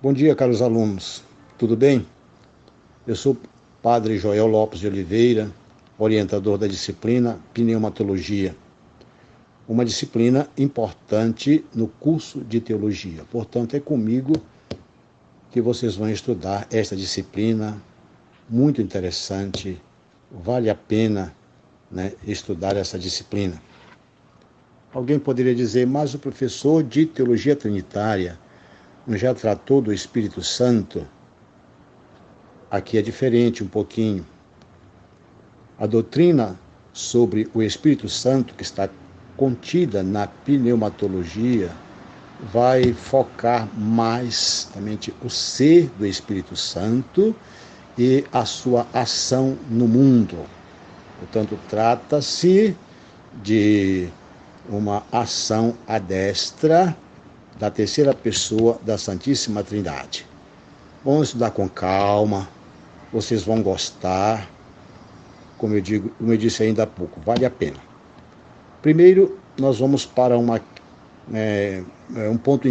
Bom dia, caros alunos. Tudo bem? Eu sou o Padre Joel Lopes de Oliveira, orientador da disciplina Pneumatologia, uma disciplina importante no curso de teologia. Portanto, é comigo que vocês vão estudar esta disciplina, muito interessante, vale a pena, estudar essa disciplina. Alguém poderia dizer, mas o professor de teologia trinitária não já tratou do Espírito Santo? Aqui é diferente um pouquinho. A doutrina sobre o Espírito Santo, que está contida na pneumatologia, vai focar mais também o ser do Espírito Santo e a sua ação no mundo. Portanto, trata-se de uma ação à destra da terceira pessoa da Santíssima Trindade. Vamos estudar com calma, vocês vão gostar. Como eu disse ainda há pouco, vale a pena. Primeiro, nós vamos para um ponto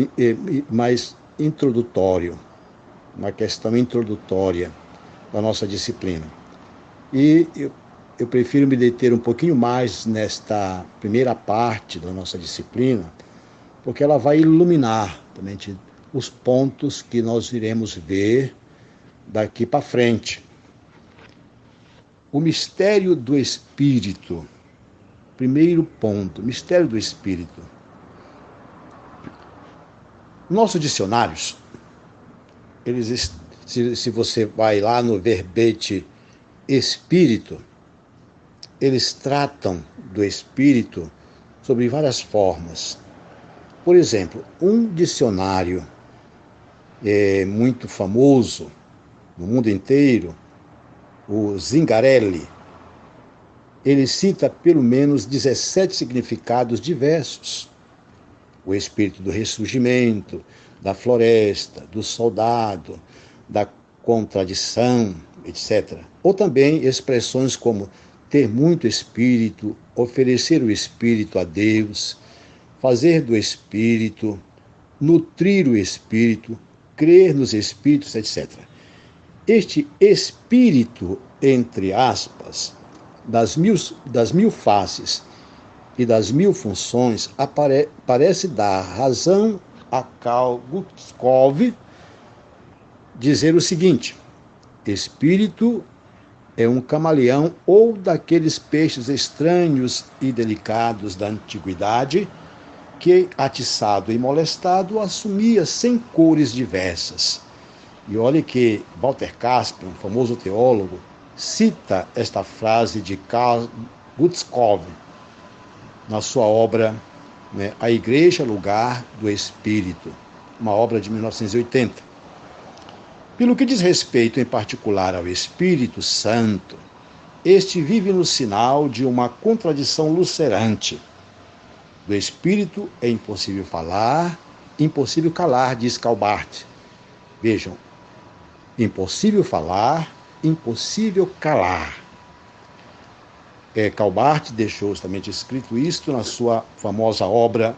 mais introdutório, uma questão introdutória da nossa disciplina. E eu prefiro me deter um pouquinho mais nesta primeira parte da nossa disciplina, porque ela vai iluminar também os pontos que nós iremos ver daqui para frente. O mistério do Espírito. Primeiro ponto, mistério do Espírito. Nossos dicionários, se você vai lá no verbete Espírito, eles tratam do Espírito sobre várias formas. Por exemplo, um dicionário muito famoso no mundo inteiro, o Zingarelli, ele cita pelo menos 17 significados diversos. O espírito do ressurgimento, da floresta, do soldado, da contradição, etc. Ou também expressões como ter muito espírito, oferecer o espírito a Deus, fazer do espírito, nutrir o espírito, crer nos espíritos, etc. Este espírito, entre aspas, das mil faces e das mil funções, parece dar razão a Carl Gustav dizer o seguinte: espírito é um camaleão ou daqueles peixes estranhos e delicados da antiguidade que, atiçado e molestado, assumia 100 cores diversas. E olhe que Walter Casper, um famoso teólogo, cita esta frase de Carl Gustav na sua obra A Igreja, Lugar do Espírito, uma obra de 1980. Pelo que diz respeito em particular ao Espírito Santo, este vive no sinal de uma contradição lucerante. Do Espírito é impossível falar, impossível calar, diz Calbart. Vejam, impossível falar, impossível calar. Calbart deixou justamente escrito isto na sua famosa obra,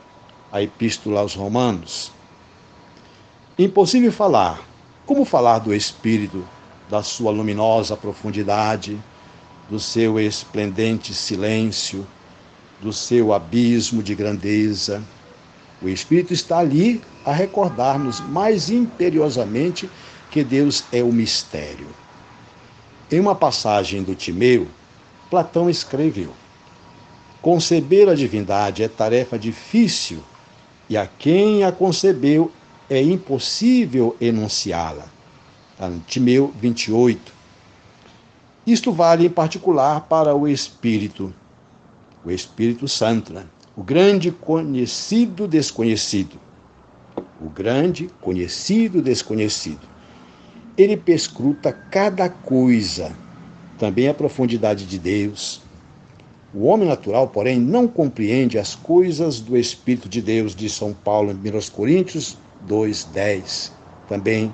a Epístola aos Romanos. Impossível falar. Como falar do Espírito, da sua luminosa profundidade, do seu esplendente silêncio, do seu abismo de grandeza? O Espírito está ali a recordar-nos mais imperiosamente que Deus é o mistério. Em uma passagem do Timeu, Platão escreveu: conceber a divindade é tarefa difícil, e a quem a concebeu é impossível enunciá-la. Está no Timeu 28. Isto vale em particular para o Espírito Santo, o grande conhecido desconhecido. O grande conhecido desconhecido. Ele perscruta cada coisa, também a profundidade de Deus. O homem natural, porém, não compreende as coisas do Espírito de Deus, diz São Paulo em 1 Coríntios 2:10, também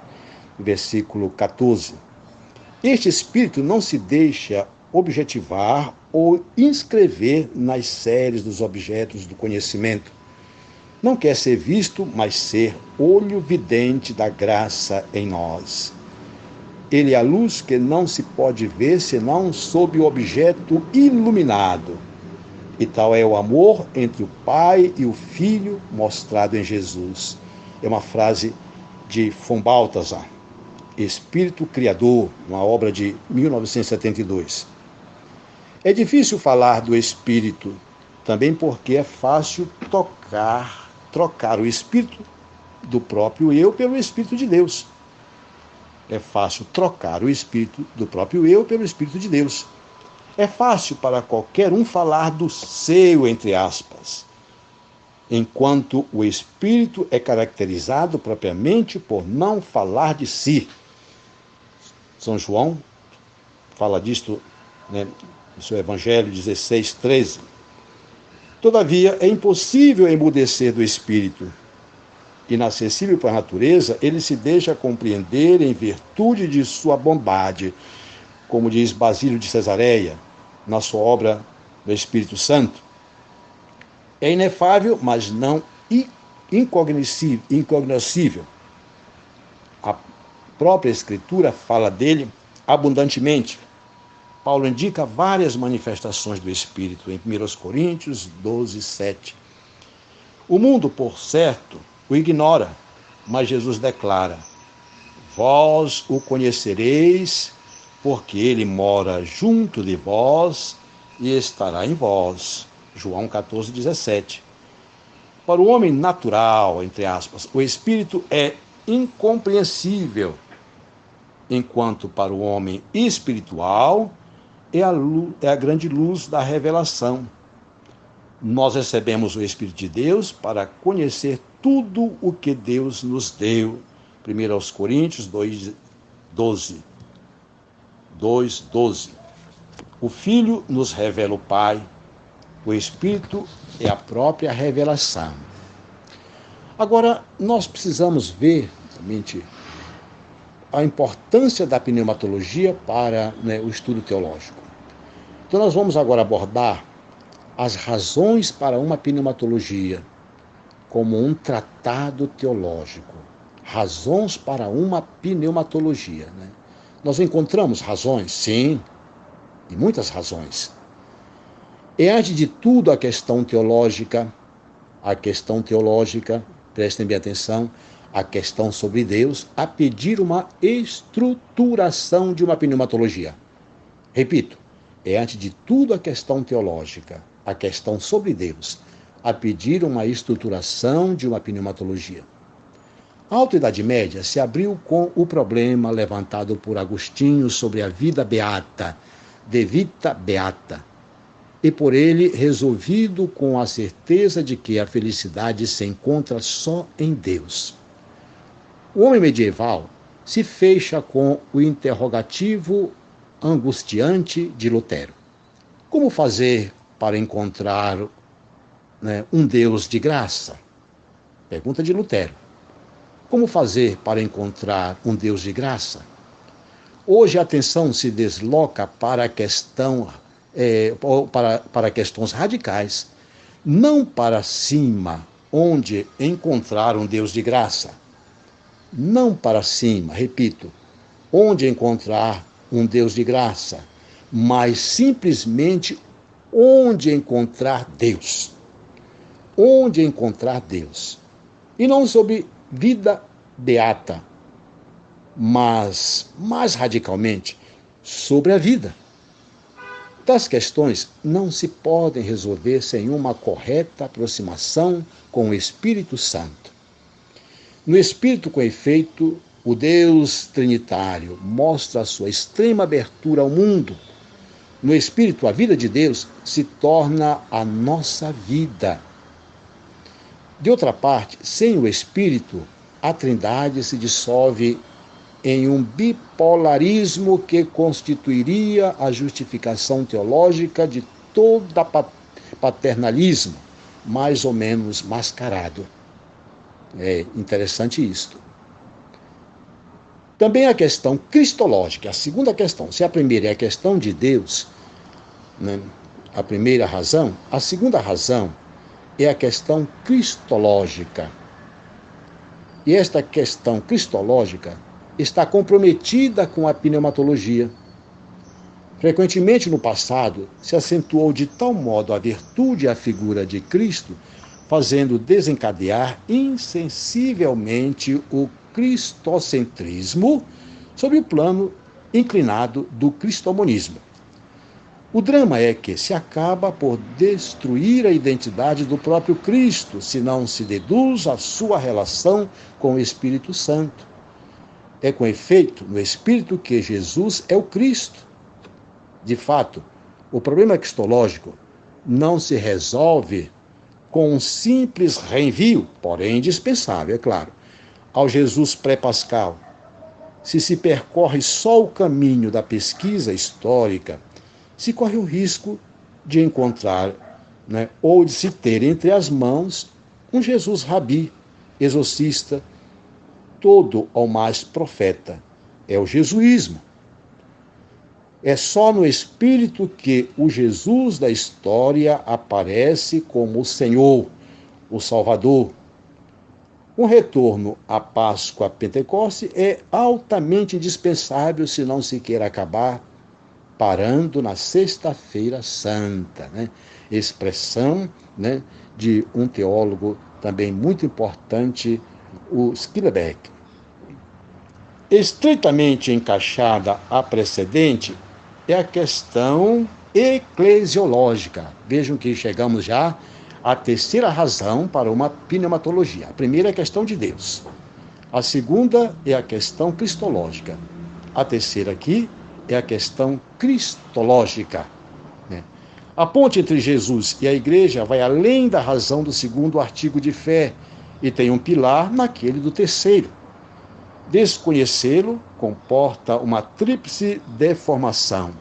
versículo 14. Este Espírito não se deixa objetivar ou inscrever nas séries dos objetos do conhecimento. Não quer ser visto, mas ser olho vidente da graça em nós. Ele é a luz que não se pode ver senão sob o objeto iluminado. E tal é o amor entre o Pai e o Filho mostrado em Jesus. É uma frase de von Balthasar, Espírito Criador, uma obra de 1972. É difícil falar do Espírito, também porque é fácil trocar o Espírito do próprio eu pelo Espírito de Deus. É fácil trocar o Espírito do próprio eu pelo Espírito de Deus. É fácil para qualquer um falar do seu, entre aspas, enquanto o Espírito é caracterizado propriamente por não falar de si. São João fala disto, no seu Evangelho 16:13. Todavia, é impossível emmudecer do Espírito. Inacessível para a natureza, ele se deixa compreender em virtude de sua bondade, como diz Basílio de Cesareia, na sua obra do Espírito Santo. É inefável, mas não incognoscível. A própria Escritura fala dele abundantemente. Paulo indica várias manifestações do Espírito em 1 Coríntios 12:7. O mundo, por certo, o ignora, mas Jesus declara: vós o conhecereis, porque ele mora junto de vós e estará em vós. João 14:17. Para o homem natural, entre aspas, o Espírito é incompreensível, enquanto para o homem espiritual é a grande luz da revelação. Nós recebemos o Espírito de Deus para conhecer tudo o que Deus nos deu. 1 Coríntios 2:12. O Filho nos revela o Pai. O Espírito é a própria revelação. Agora, nós precisamos ver realmente a importância da pneumatologia para o estudo teológico. Então, nós vamos agora abordar as razões para uma pneumatologia como um tratado teológico. Razões para uma pneumatologia. Nós encontramos razões? Sim, e muitas razões. É, antes de tudo, a questão teológica, prestem bem atenção, a questão sobre Deus, a pedir uma estruturação de uma pneumatologia. Repito, é antes de tudo a questão teológica, a questão sobre Deus, a pedir uma estruturação de uma pneumatologia. A Alta Idade Média se abriu com o problema levantado por Agostinho sobre a vida beata, de vita beata, e por ele resolvido com a certeza de que a felicidade se encontra só em Deus. O homem medieval se fecha com o interrogativo angustiante de Lutero. Como fazer para encontrar um Deus de graça? Pergunta de Lutero. Como fazer para encontrar um Deus de graça? Hoje a atenção se desloca para a questão para questões radicais, não para cima, onde encontrar um Deus de graça. Não para cima, repito, onde encontrar um Deus de graça, mas simplesmente onde encontrar Deus. Onde encontrar Deus. E não sobre vida beata, mas mais radicalmente sobre a vida. Tais questões não se podem resolver sem uma correta aproximação com o Espírito Santo. No Espírito, com efeito, o Deus Trinitário mostra a sua extrema abertura ao mundo. No Espírito, a vida de Deus se torna a nossa vida. De outra parte, sem o Espírito, a Trindade se dissolve em um bipolarismo que constituiria a justificação teológica de todo paternalismo, mais ou menos mascarado. É interessante isto. Também a questão cristológica, a segunda questão. Se a primeira é a questão de Deus, a primeira razão, a segunda razão é a questão cristológica. E esta questão cristológica está comprometida com a pneumatologia. Frequentemente no passado, se acentuou de tal modo a virtude e a figura de Cristo, fazendo desencadear insensivelmente o cristocentrismo sob o plano inclinado do cristomonismo. O drama é que se acaba por destruir a identidade do próprio Cristo, se não se deduz a sua relação com o Espírito Santo. É com efeito no Espírito que Jesus é o Cristo. De fato, o problema cristológico não se resolve com um simples reenvio, porém indispensável, é claro, ao Jesus pré-pascal. Se percorre só o caminho da pesquisa histórica, se corre o risco de encontrar, ou de se ter entre as mãos um Jesus rabi, exorcista, todo ao mais profeta. É o jesuísmo. É só no Espírito que o Jesus da história aparece como o Senhor, o Salvador. Um retorno à Páscoa Pentecoste é altamente indispensável se não se quer acabar parando na Sexta-feira Santa, expressão de um teólogo também muito importante, o Schillebeck. Estreitamente encaixada à precedente é a questão eclesiológica. Vejam que chegamos já à terceira razão para uma pneumatologia. A primeira é a questão de Deus. A segunda é a questão cristológica. A terceira aqui é a questão cristológica. A ponte entre Jesus e a igreja vai além da razão do segundo artigo de fé e tem um pilar naquele do terceiro. Desconhecê-lo comporta uma tríplice deformação.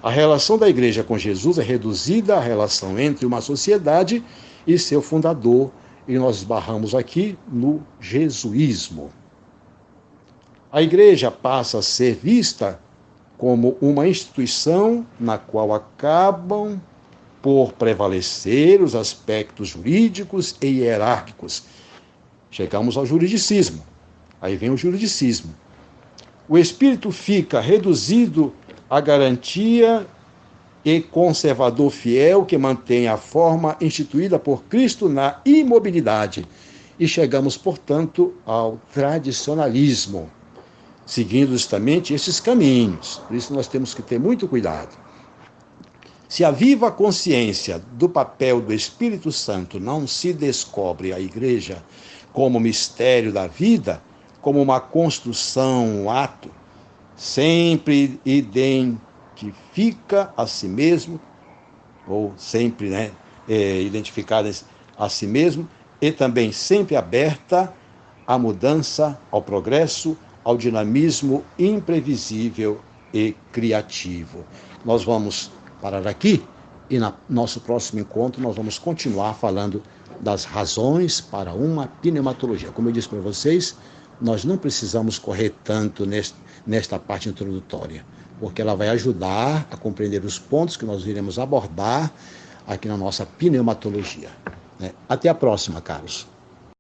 A relação da igreja com Jesus é reduzida à relação entre uma sociedade e seu fundador, e nós esbarramos aqui no jesuísmo. A igreja passa a ser vista como uma instituição na qual acabam por prevalecer os aspectos jurídicos e hierárquicos. Chegamos ao juridicismo. Aí vem o juridicismo. O espírito fica reduzido à garantia e conservador fiel que mantém a forma instituída por Cristo na imobilidade. E chegamos, portanto, ao tradicionalismo, seguindo justamente esses caminhos. Por isso nós temos que ter muito cuidado. Se a viva consciência do papel do Espírito Santo não se descobre à igreja como mistério da vida, como uma construção, um ato, sempre identifica a si mesmo, ou sempre identificada a si mesmo, e também sempre aberta à mudança, ao progresso, ao dinamismo imprevisível e criativo. Nós vamos parar aqui e no nosso próximo encontro nós vamos continuar falando das razões para uma pneumatologia. Como eu disse para vocês, nós não precisamos correr tanto nesta parte introdutória, porque ela vai ajudar a compreender os pontos que nós iremos abordar aqui na nossa pneumatologia. Até a próxima, caros.